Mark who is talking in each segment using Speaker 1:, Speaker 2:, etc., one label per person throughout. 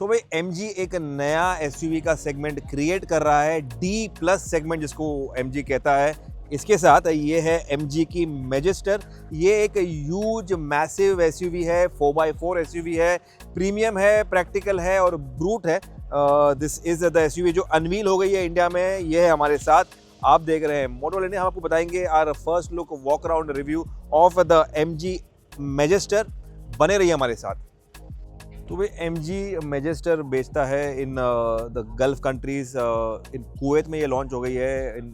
Speaker 1: तो भाई MG एक नया SUV का सेगमेंट क्रिएट कर रहा है, D+ सेगमेंट जिसको MG कहता है। इसके साथ ये है MG की मैजेस्टर। ये एक ह्यूज मैसिव SUV है, 4x4 SUV है, प्रीमियम है, प्रैक्टिकल है और ब्रूट है। दिस इज द SUV जो अनवील हो गई है इंडिया में। ये है हमारे साथ, आप देख रहे हैं मोटो इंडिया। हम आपको बताएंगे our first look walk around review of the MG Majestor. बने रहिए हमारे साथ। तो भाई MG मैजेस्टर बेचता है in the gulf countries. In Kuwait में ये लॉन्च हो गई है इन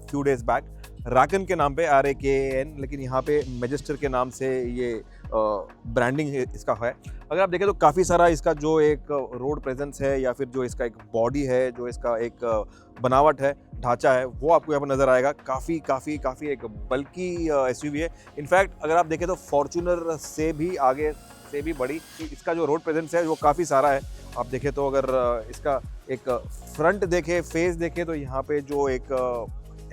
Speaker 1: फ्यू डेज बैक, राकन के नाम पे, RAKN, लेकिन यहाँ पे मैजेस्टर के नाम से ये ब्रांडिंग इसका है। अगर आप देखें तो काफ़ी सारा इसका जो एक रोड प्रेजेंस है या फिर जो इसका एक बॉडी है, जो इसका एक बनावट है, ढांचा है, वो आपको यहाँ पर नज़र आएगा। काफ़ी एक बल्कि SUV है। इनफैक्ट अगर आप देखें तो फॉर्च्यूनर से भी आगे से भी बड़ी इसका जो रोड प्रेजेंस है वो काफ़ी सारा है। आप देखें तो अगर इसका एक फ्रंट देखें, फेस देखें, तो यहाँ पे जो एक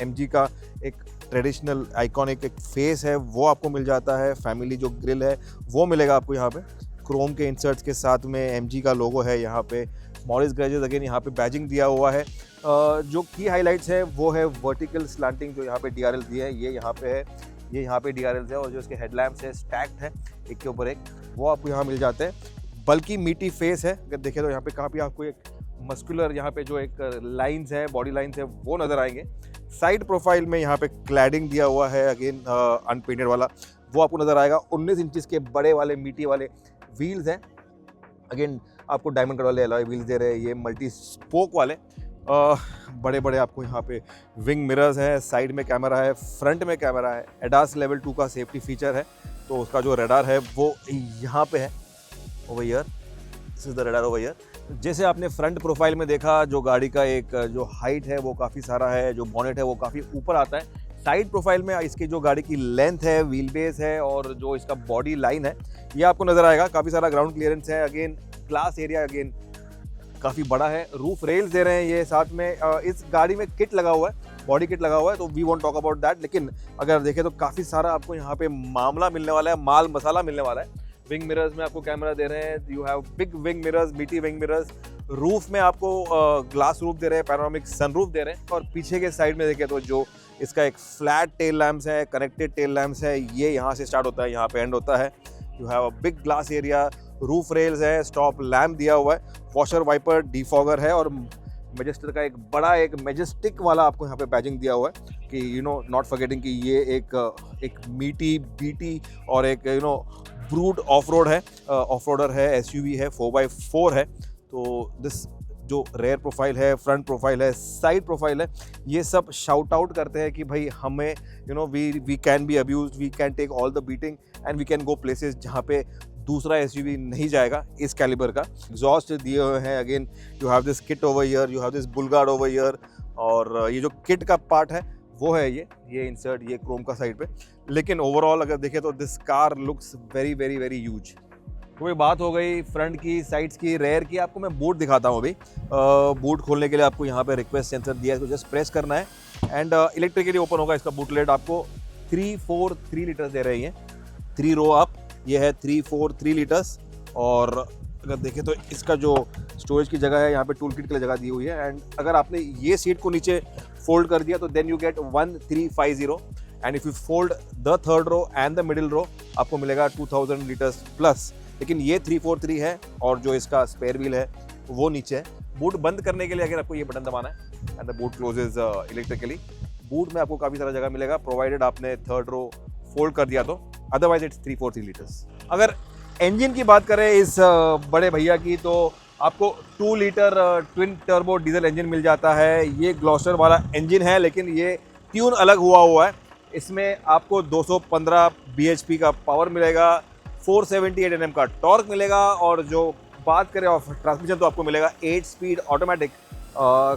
Speaker 1: MG का एक ट्रेडिशनल आइकॉनिक एक फेस है वो आपको मिल जाता है। फैमिली जो ग्रिल है वो मिलेगा आपको यहाँ पे, क्रोम के इंसर्ट्स के साथ में MG का लोगो है यहाँ पे। मॉरिस गैरेजेस अगेन यहाँ पे बैजिंग दिया हुआ है। जो की हाईलाइट्स है वो है वर्टिकल स्लैंटिंग, जो यहाँ पे DRL दिए है, ये यहाँ पे है, ये यहाँ पे DRL है, और जो इसके हेडलैम्प्स है स्टैक्ड है एक के ऊपर एक, वो आपको यहाँ मिल जाते हैं। बल्कि मीटी फेस है, अगर देखें तो यहाँ पे काफ़ी आपको एक मस्कुलर यहाँ पे जो एक लाइंस है, बॉडी लाइंस है, वो नज़र आएंगे। साइड प्रोफाइल में यहाँ पे क्लैडिंग दिया हुआ है अगेन अनपेंटेड वाला, वो आपको नज़र आएगा। 19 इंचेस के बड़े वाले मीटी वाले व्हील्स हैं। अगेन आपको डायमंड कट वाले अलॉय व्हील्स दे रहे हैं, ये मल्टी स्पोक वाले। बड़े यहाँ पे विंग मिरर्स है, साइड में कैमरा है, फ्रंट में कैमरा है। ADAS लेवल 2 का सेफ्टी फीचर है, तो उसका जो रडार है वो यहाँ पे है, over here, this is the radar over here. जैसे आपने फ्रंट प्रोफाइल में देखा, जो गाड़ी का एक जो हाइट है वो काफ़ी सारा है, जो बॉनेट है वो काफ़ी ऊपर आता है। साइड प्रोफाइल में इसकी जो गाड़ी की लेंथ है, व्हील बेस है और जो इसका बॉडी लाइन है, ये आपको नज़र आएगा। काफ़ी सारा ग्राउंड क्लियरेंस है। अगेन ग्लास एरिया अगेन काफ़ी बड़ा है। रूफ रेल्स दे रहे हैं ये साथ में। इस गाड़ी में किट लगा हुआ है, बॉडी किट लगा हुआ है, तो we want talk about that. लेकिन अगर देखें तो काफ़ी सारा आपको यहाँ पे मामला मिलने वाला है, माल मसाला मिलने वाला है। विंग मिरर्स में आपको कैमरा दे रहे हैं, you have big wing mirrors, मीटी विंग मिरर्स। रूफ में आपको ग्लास रूफ दे रहे हैं, पैनोरामिक सनरूफ दे रहे हैं। और पीछे के साइड में देखें तो जो इसका एक फ्लैट टेल लैम्प्स है, कनेक्टेड टेल लैम्प्स है, ये यहाँ से स्टार्ट होता है, यहाँ पे एंड होता है। You have a big glass area, roof rails है, स्टॉप लैम्प दिया हुआ है, वॉशर वाइपर, डिफॉगर है, और मैजेस्टर का एक बड़ा एक मैजेस्टिक वाला आपको यहाँ पे बैजिंग दिया हुआ है कि नॉट फॉरगेटिंग कि ये एक मीटी बीटी और एक ब्रूट ऑफ रोड है, ऑफ रोडर है, SUV है, 4x4 है। तो दिस जो रेयर प्रोफाइल है, फ्रंट प्रोफाइल है, साइड प्रोफाइल है, ये सब शाउट आउट करते हैं कि भाई हमें we can be abused, we can take all the beating and we can go places जहाँ पे दूसरा SUV नहीं जाएगा इस कैलिबर का। एग्जॉस्ट दिए हुए हैं। Again you have this kit over here, you have this Bullguard over here, और ये जो किट का पार्ट है वो है ये इंसर्ट, ये क्रोम का साइड पे। लेकिन ओवरऑल अगर देखें तो this car looks very huge. तो ये बात हो गई फ्रंट की, साइड्स की, रेयर की। आपको मैं बूट दिखाता हूँ अभी। बूट खोलने के लिए आपको यहाँ पे रिक्वेस्ट सेंसर दिया है, इसको जस्ट प्रेस करना है एंड इलेक्ट्रिकली ओपन होगा इसका बूट लेट। आपको 3 लीटर्स दे रही है, 3 रो अप, ये है 3 लीटर्स। और अगर देखें तो इसका जो स्टोरेज की जगह है, यहाँ पे टूल किट के लिए जगह दी हुई है। एंड अगर आपने ये सीट को नीचे फोल्ड कर दिया तो then you get 1350, and if you fold the third row and the middle row आपको मिलेगा 2000 लीटर्स प्लस। लेकिन ये 343 है, और जो इसका स्पेयर व्हील है वो नीचे है। बूट बंद करने के लिए अगर आपको ये बटन दबाना है and the boot closes electrically. Boot में आपको काफ़ी सारा जगह मिलेगा, प्रोवाइडेड आपने थर्ड रो फोल्ड कर दिया तो, अदरवाइज इट्स 343 लीटर्स। अगर इंजन की बात करें इस बड़े भैया की, तो आपको 2 litre twin turbo diesel engine मिल जाता है। ये ग्लॉस्टर वाला इंजन है, लेकिन ये ट्यून अलग हुआ है। इसमें आपको 215 bhp का पावर मिलेगा, 478 Nm का टॉर्क मिलेगा, और जो बात करें ऑफ ट्रांसमिशन तो आपको मिलेगा 8 स्पीड ऑटोमेटिक।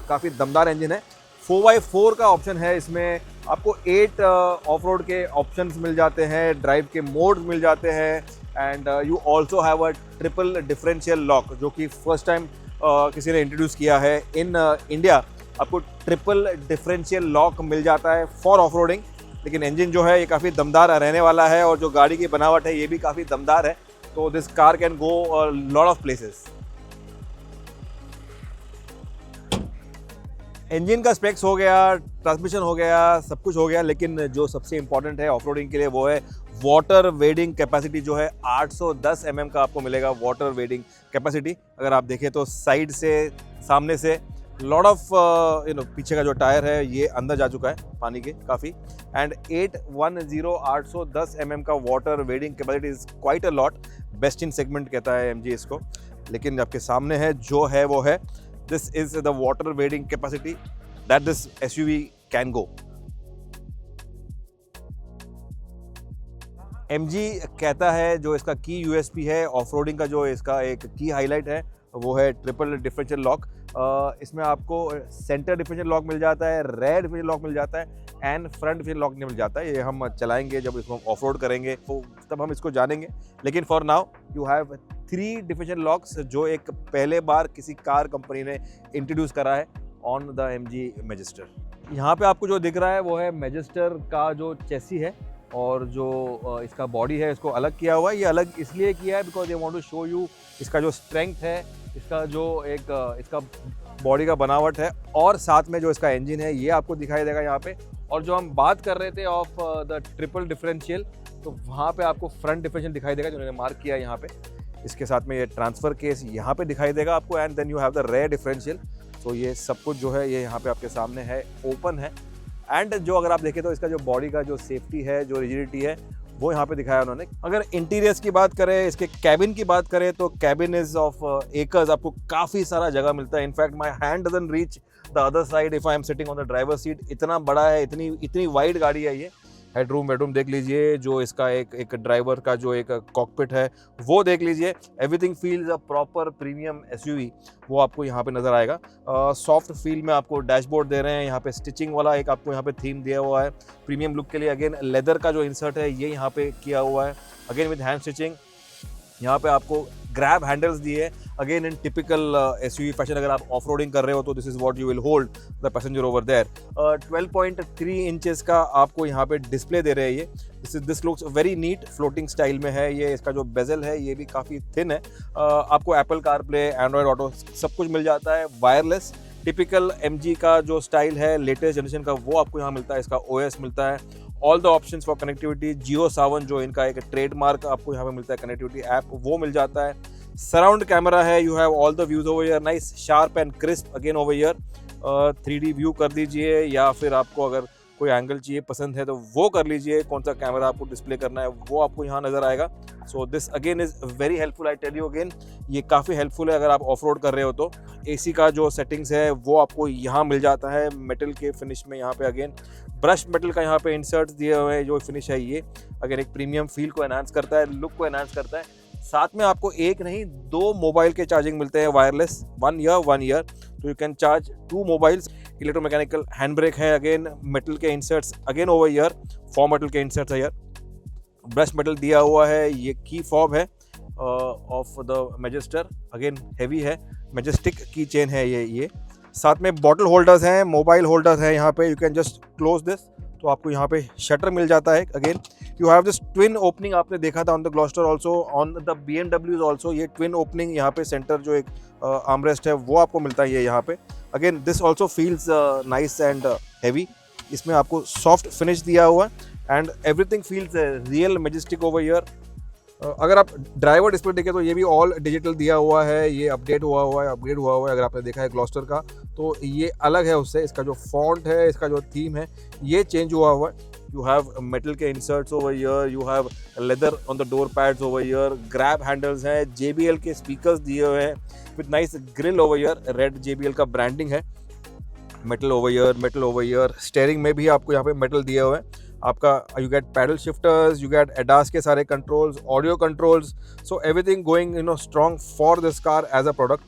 Speaker 1: काफ़ी दमदार इंजन है। 4x4 का ऑप्शन है इसमें। आपको 8 ऑफ रोड के ऑप्शंस मिल जाते हैं, ड्राइव के मोड्स मिल जाते हैं, and you also have a triple differential lock, जो कि फर्स्ट टाइम किसी ने इंट्रोड्यूस किया है इन इंडिया। आपको ट्रिपल डिफरेंशियल लॉक मिल जाता है फॉर ऑफ रोडिंग। लेकिन इंजन जो है ये काफ़ी दमदार रहने वाला है, और जो गाड़ी की बनावट है ये भी काफ़ी दमदार है। तो this car can go lot of places. Engine का स्पेक्स हो गया, ट्रांसमिशन हो गया, सब कुछ हो गया, लेकिन जो सबसे इंपॉर्टेंट है ऑफ रोडिंग के लिए वो है वाटर वेडिंग कैपेसिटी जो है 810 mm का आपको मिलेगा वाटर वेडिंग कैपेसिटी। अगर आप देखें तो साइड से, सामने से लॉट ऑफ पीछे का जो टायर है ये अंदर जा चुका है पानी के काफ़ी। एंड 810 mm का water wedding capacity is quite a lot. Best in segment कहता है MG इसको। लेकिन आपके सामने है जो है वो है, this is the water wading capacity that this SUV can go. MG कहता है जो इसका की USP है ऑफ रोडिंग का, जो इसका एक की हाईलाइट है वो है ट्रिपल डिफरेंशियल लॉक। इसमें आपको सेंटर डिफरेंशियल लॉक मिल जाता है, रेयर डिफरेंशियल लॉक मिल जाता है एंड फ्रंट डिफरेंशियल लॉक नहीं मिल जाता है। ये हम चलाएंगे जब इसको हम ऑफ रोड करेंगे तो तब हम इसको जानेंगे। लेकिन for now you have 3 differential locks जो एक पहले बार किसी कार कंपनी ने इंट्रोड्यूस करा है ऑन द MG मैजिस्टर। यहाँ पे आपको जो दिख रहा है वो है मैजिस्टर का जो चेसी है और जो इसका बॉडी है इसको अलग किया हुआ है। ये अलग इसलिए किया है because they want to show you इसका जो स्ट्रेंथ है, इसका जो एक इसका बॉडी का बनावट है, और साथ में जो इसका इंजन है ये आपको दिखाई देगा यहाँ पे। और जो हम बात कर रहे थे ऑफ द ट्रिपल डिफरेंशियल, तो वहाँ पे आपको फ्रंट डिफरेंशियल दिखाई देगा जो मैंने मार्क किया यहाँ पे। इसके साथ में ये ट्रांसफ़र केस यहाँ पे दिखाई देगा आपको and then you have the rear differential. तो ये सब कुछ जो है ये यहाँ पे आपके सामने है, ओपन है। एंड जो अगर आप देखें तो इसका जो बॉडी का जो सेफ्टी है, जो रिजिडिटी है, वो यहाँ पे दिखाया उन्होंने। अगर इंटीरियर्स की बात करें, इसके कैबिन की बात करें तो कैबिन इज ऑफ एकर्स, आपको काफ़ी सारा जगह मिलता है। In fact my hand doesn't reach the other side if I am sitting on the driver seat. इतना बड़ा है, इतनी वाइड गाड़ी है ये। हेडरूम वेडरूम देख लीजिए, जो इसका एक ड्राइवर का जो एक कॉकपिट है वो देख लीजिए। Everything feels a proper premium SUV, वो आपको यहाँ पे नज़र आएगा। सॉफ्ट फील में आपको डैशबोर्ड दे रहे हैं, यहाँ पे स्टिचिंग वाला एक आपको यहाँ पे थीम दिया हुआ है प्रीमियम लुक के लिए। अगेन लेदर का जो इंसर्ट है ये यहाँ पे किया हुआ है, अगेन विद हैंड स्टिचिंग। यहाँ पे आपको ग्रैब हैंडल्स दिए, again in typical SUV fashion. अगर आप ऑफ रोडिंग कर रहे हो तो this is what you will hold the passenger over there. 12.3 inches का आपको यहाँ पे डिस्प्ले दे रहे हैं ये। This looks very neat, floating style में है ये। इसका जो बेजल है ये भी काफ़ी थिन है। आपको एप्पल कारप्ले, एंड्रॉयड ऑटो सब कुछ मिल जाता है। वायरलेस टिपिकल MG का जो स्टाइल है लेटेस्ट जनरेशन का वो आपको यहाँ मिलता है। इसका OS मिलता है, all the options for connectivity. Jio Saavn जो इनका एक ट्रेडमार्क आपको यहाँ पे मिलता है, कनेक्टिविटी ऐप वो मिल जाता है। सराउंड कैमरा है, you have all the views over here, nice sharp and crisp again over here. 3D view कर दीजिए या फिर आपको अगर कोई एंगल चाहिए पसंद है तो वो कर लीजिए। कौन सा कैमरा आपको डिस्प्ले करना है वो आपको यहाँ नज़र आएगा। So this again is very helpful, I tell you again, ये काफ़ी हेल्पफुल है अगर आप ऑफ रोड कर रहे हो तो। AC का जो सेटिंग्स है वो आपको यहाँ मिल जाता है मेटल के फिनिश में। यहाँ पे अगेन ब्रश मेटल का यहाँ पे इंसर्ट्स दिए हुए हैं। जो फिनिश है ये अगर एक प्रीमियम फील को एनहांस करता है, लुक को एनहांस करता है। साथ में आपको एक नहीं 2 मोबाइल के चार्जिंग मिलते हैं वायरलेस, 1 ईयर, तो you can charge 2 mobiles. Electromechanical hand brake है, अगेन मेटल के inserts again over year, for metal के इंसर्ट्स है यार। ब्रश मेटल दिया हुआ है, ये की फॉब है of the magister, again heavy है, मैजेस्टिक की चेन है ये। साथ में बॉटल होल्डर्स हैं, मोबाइल होल्डर्स हैं यहाँ पे, you can just close this, तो आपको यहाँ पे शटर मिल जाता है। Again you have this twin opening, आपने देखा था on the Gloster also, on the BMWs also ये ट्विन ओपनिंग यहाँ पे सेंटर जो एक आर्मरेस्ट है वो आपको मिलता है ये यहाँ पे। Again this also feels nice and heavy, इसमें आपको सॉफ्ट फिनिश दिया हुआ है and everything feels real majestic over here. अगर आप ड्राइवर डिस्प्ले देखें तो ये भी ऑल डिजिटल दिया हुआ है, ये अपडेट हुआ है, अपग्रेड हुआ है। अगर आपने देखा है ग्लॉस्टर का तो ये अलग है उससे, इसका जो फॉन्ट है, इसका जो थीम है ये चेंज हुआ है। यू हैव मेटल के inserts over here, you have leather on the door pads over here, grab handles हैं, JBL के स्पीकर्स दिए हुए हैं with nice grill over here, red JBL का ब्रांडिंग है। मेटल ओवर हियर, स्टेयरिंग में भी आपको यहाँ पे मेटल दिए हुए हैं। आपका you get paddle shifters, you get ADAS के सारे controls, audio controls, so everything going strong for this car as a product.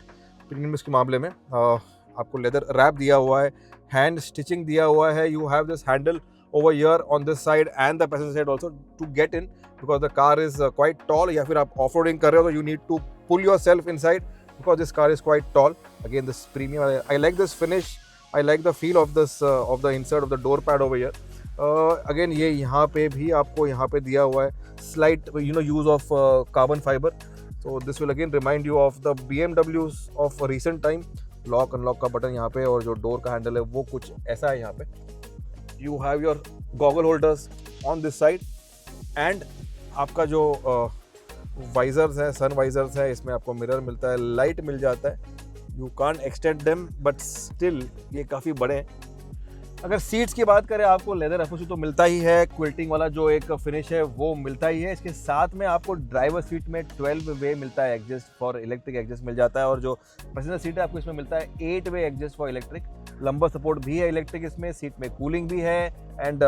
Speaker 1: Premium के मामले में आपको लेदर रैप दिया हुआ है, हैंड स्टिचिंग दिया हुआ है। You have this handle over here on this side and the passenger side also to get in because the car is quite tall, या फिर आप off-roading कर रहे हो तो you need to pull yourself inside because this car is quite tall. Again this premium, I like this finish, I like the feel of this of the insert of the door pad over here. Again ये यहाँ पे भी आपको यहाँ पे दिया हुआ है slight use of carbon fiber, so this will again remind you of the BMWs of recent time. Lock unlock का बटन यहाँ पे, और जो डोर का हैंडल है वो कुछ ऐसा है यहाँ पे। You have your goggle holders on this side, and आपका जो वाइजर्स है, सन वाइजर्स है, इसमें आपको मिरर मिलता है, लाइट मिल जाता है। You can't extend them but still ये काफ़ी बड़े हैं। अगर सीट्स की बात करें, आपको लेदर अपॉल्स्ट्री तो मिलता ही है, क्विल्टिंग वाला जो एक फिनिश है वो मिलता ही है। इसके साथ में आपको ड्राइवर सीट में 12 वे मिलता है एग्जस्ट फॉर इलेक्ट्रिक एग्जस्ट मिल जाता है, और जो पैसेंजर सीट है आपको इसमें मिलता है 8 way adjust for electric. Lumbar support भी है इलेक्ट्रिक इसमें, सीट में कूलिंग भी है, एंड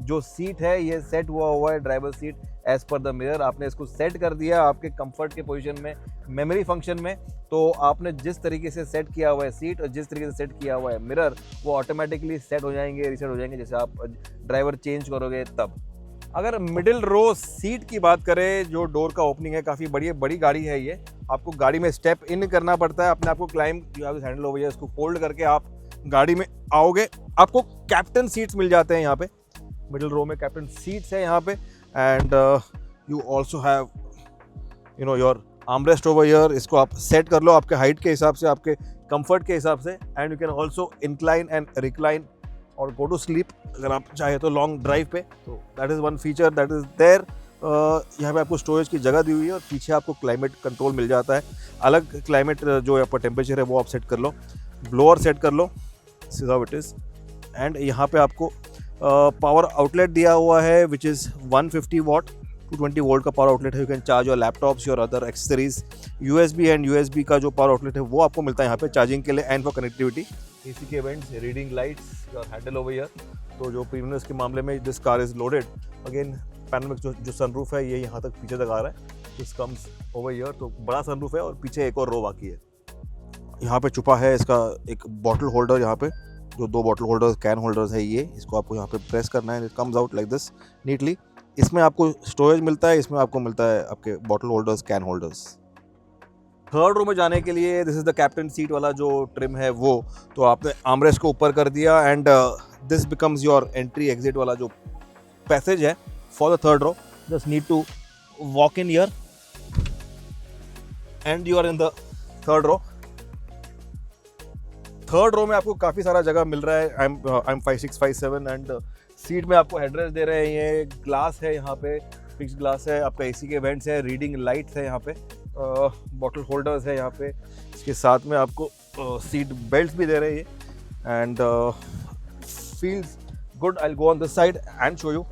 Speaker 1: जो सीट है ये सेट हुआ है driver seat as per the mirror. आपने इसको सेट कर दिया आपके कंफर्ट के पोजीशन में, मेमोरी फंक्शन में, तो आपने जिस तरीके से सेट किया हुआ है सीट और जिस तरीके से सेट किया हुआ है मिरर, वो ऑटोमेटिकली सेट हो जाएंगे, रीसेट हो जाएंगे जैसे आप ड्राइवर चेंज करोगे तब। अगर मिडिल रो सीट की बात करें, जो डोर का ओपनिंग है, काफ़ी बड़ी गाड़ी है ये। आपको गाड़ी में स्टेप इन करना पड़ता है, अपने आप को क्लाइंब, हैंडल ओवर, इसको फोल्ड करके आप गाड़ी में आओगे। आपको कैप्टन सीट्स मिल जाते हैं यहाँ पे, मिडिल रो में कैप्टन सीट्स है यहाँ पे, and you also have your armrest over here. इसको आप सेट कर लो आपके हाइट के हिसाब से, आपके कंफर्ट के हिसाब से, and you can also incline and recline और गो टू स्लीप अगर आप चाहे तो लॉन्ग ड्राइव पे। तो that is one feature that is there. यहाँ पे आपको स्टोरेज की जगह दी हुई है, और पीछे आपको क्लाइमेट कंट्रोल मिल जाता है। अलग क्लाइमेट जो आपका टेम्परेचर है वो आप सेट कर लो, ब्लोअर सेट कर लो, this is how it is. And यहाँ पे आपको पावर आउटलेट दिया हुआ है विच इज़ 150 वॉट, 220 वोल्ट का पावर आउटलेट है। You can charge your laptops, your other accessories. USB and USB का जो पावर आउटलेट है वो आपको मिलता है यहाँ पे चार्जिंग के लिए एंड फॉर कनेक्टिविटी। एसी के vents, reading lights, your handle over here. तो जो प्रीमियर्स के मामले में this car is loaded, again panoramic जो सनरूफ है ये यहाँ तक पीछे तक आ रहा है, दिस कम्स ओवर हियर। तो बड़ा सनरूफ है और पीछे एक और रो बाकी है। यहाँ पे छुपा है इसका एक बॉटल होल्डर, यहाँ पे जो 2 बॉटल होल्डर्स, कैन होल्डर्स है ये, इसको आपको यहाँ पे प्रेस करना है, it comes out like this neatly. इसमें आपको स्टोरेज मिलता है, इसमें आपको मिलता है आपके bottle holders, can holders. Third row में जाने के लिए this is the captain seat वाला जो ट्रिम है वो, तो आपने आर्मरेस्ट को ऊपर कर दिया, and this becomes your entry exit वाला जो पैसेज है for the third row. Just need to walk in here and you are in the third row. Third row में आपको काफ़ी सारा जगह मिल रहा है। आई एम 5657, एंड सीट में आपको हेडरेस्ट दे रहे हैं, ये ग्लास है यहाँ पे, फिक्स ग्लास है, आपका एसी के वेंट्स है, रीडिंग लाइट्स है यहाँ पे, बॉटल होल्डर्स है यहाँ पे। इसके साथ में आपको सीट बेल्ट भी दे रहे हैं, and feels good. I will go on this side and show you.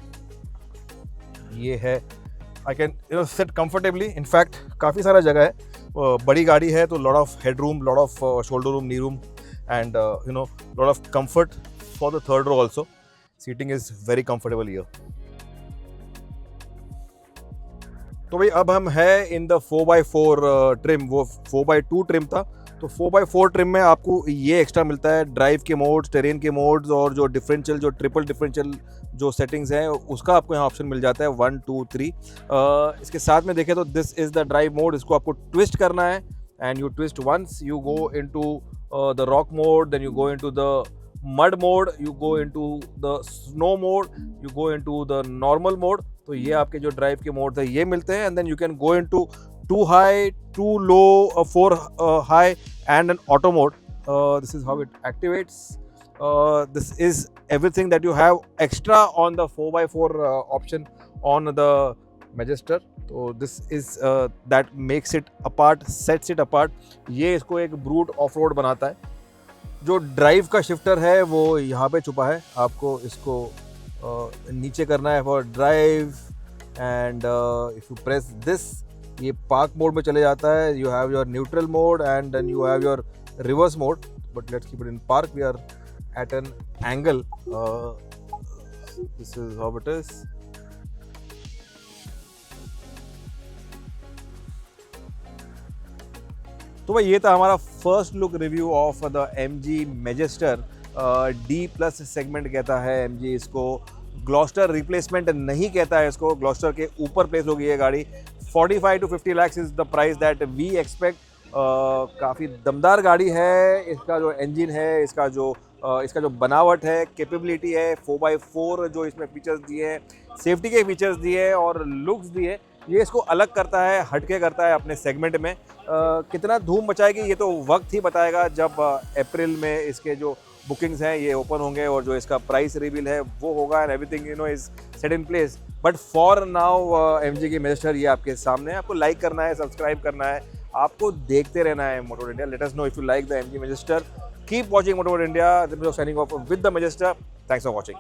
Speaker 1: ये है, I can sit comfortably. In fact काफ़ी सारा जगह है, बड़ी गाड़ी है तो lot of head room, lot off shoulder room, knee room, and lot of comfort for the third row also. Seating is very comfortable here. तो भाई अब हम है इन द 4x4 ट्रिम, वो 4x2 ट्रिम था, तो 4x4 ट्रिम में आपको ये एक्स्ट्रा मिलता है, ड्राइव के मोड्स, टेरेन के मोड्स, और जो डिफरेंशियल, जो ट्रिपल डिफरेंशियल जो सेटिंग्स हैं उसका आपको यहाँ ऑप्शन मिल जाता है 1 2 3। इसके साथ में देखें तो this is the drive mode, इसको आपको ट्विस्ट करना है, and you twist once, you go into the rock mode, then you go into the mud mode, you go into the snow mode, you go into the normal mode। तो ये आपके जो drive के mode है ये मिलते हैं, and then you can go into 2 high, 2 low, 4 high and an auto mode। This is how it activates। This is everything that you have extra on the 4x4 option on the Magister। तो this is that makes it apart, sets it apart. ये इसको एक brute of road बनाता है। जो drive का shifter है वो यहाँ पे छुपा है, आपको इसको नीचे करना है for drive, and if you press this ये पार्क मोड में चले जाता है। You have your neutral mode and then you have your reverse mode, but let's keep it in park, we are at an angle. This is how it is. तो भाई ये था हमारा first look review of the MG Magister। D+ segment कहता है MG इसको, Gloster replacement नहीं कहता है इसको, ग्लॉस्टर के ऊपर प्लेस होगी ये गाड़ी। 45 to 50 lakhs is the price that we expect. काफ़ी दमदार गाड़ी है, इसका जो इंजन है, इसका जो बनावट है, कैपेबिलिटी है, 4x4 जो इसमें फीचर्स दिए हैं, सेफ्टी के फीचर्स दिए हैं और लुक्स दिए, ये इसको अलग करता है, हटके करता है अपने सेगमेंट में। कितना धूम मचाएगी ये तो वक्त ही बताएगा, जब अप्रैल में इसके जो बुकिंग्स हैं ये ओपन होंगे और जो इसका प्राइस रिवील है वो होगा and everything is set in place. But for now MG की मैजिस्टर ये आपके सामने है। आपको लाइक करना है, सब्सक्राइब करना है, आपको देखते रहना है Motoworld India. Let us know if you like the MG Majestor. Keep watching Motoworld India. Signing off with the Majestor. Thanks for watching.